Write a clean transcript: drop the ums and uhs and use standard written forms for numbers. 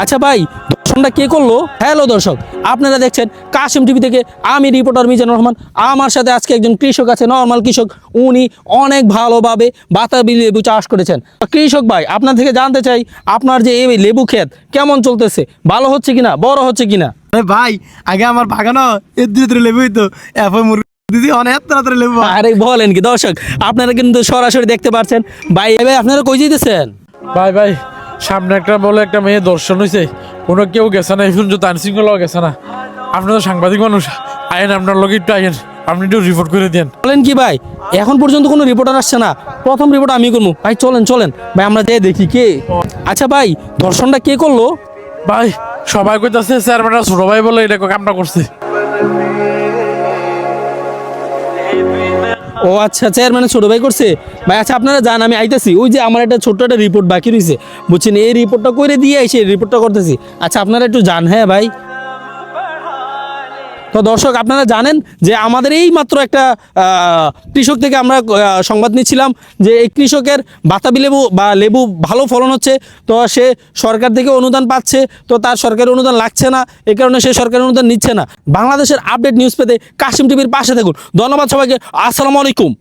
আচ্ছা ভাই, দর্শনটা কে করলো? হ্যালো দর্শক, আপনারা দেখছেন কাশিম টিভি থেকে আমি রিপোর্টার মিজানুর রহমান। আমার সাথে আজকে একজন কৃষক আছে, নর্মাল কৃষক। উনি অনেক ভালোভাবে বাতাবি লেবু চাষ করেছেন। কৃষক ভাই, আপনার থেকে জানতে চাই আপনার যে এই লেবু ক্ষেত কেমন চলতেছে, ভালো হচ্ছে কিনা, বড় হচ্ছে কিনা? ভাই আগে আমার বাগানো এর দুই লেবু হইতো, এখন দিদি অনেক তাড়াতাড়ি লেবু। আরে বলেন কি দর্শক, আপনারা কিন্তু সরাসরি দেখতে পাচ্ছেন। ভাই ভাই আপনারা কই যেতেছেন? ভাই সামনে একটা বলে একটা মেয়ে দর্শন হয়েছে, কোনো কেউ গেছে না, এখন যত আইন শৃঙ্খলাও গেছে না। আপনি তো সাংবাদিক মানুষ, আইন আপনার লোক একটু আইন, আপনি একটু রিপোর্ট করে দেন। বলেন কি ভাই, এখন পর্যন্ত কোনো রিপোর্টার আসছে না, প্রথম রিপোর্ট আমি করবো। ভাই চলেন চলেন ভাই, আমরা যাই দেখি কে। আচ্ছা ভাই, দর্শনটা কে করলো? ভাই সবাই কইতাছে চেয়ারম্যানরা ছোট ভাই বলে এটা কামটা করছে। ও আচ্ছা, চেয়ারম্যানের ছোট ভাই করছে। ভাই আচ্ছা আপনারা জান, আমি আইতেছি। ওই যে আমার একটা ছোট্ট একটা রিপোর্ট বাকি রয়েছে, বুঝছেন, এই রিপোর্টটা করে দিয়ে এসে রিপোর্টটা করতেছি। আচ্ছা আপনারা একটু জান। হ্যাঁ ভাই, তো দর্শক আপনারা জানেন যে আমাদের এই মাত্র একটা কৃষক থেকে আমরা সংবাদ নিচ্ছিলাম যে এই কৃষকের বাতাবি লেবু বা লেবু ভালো ফলন হচ্ছে। তো সে সরকার থেকে অনুদান পাচ্ছে, তো তার সরকারি অনুদান লাগছে না, এই কারণে সে সরকারি অনুদান নিচ্ছে না। বাংলাদেশের আপডেট নিউজ পেতে কাশিম টিভির পাশে থাকুন। ধন্যবাদ সবাইকে। আসসালামু আলাইকুম।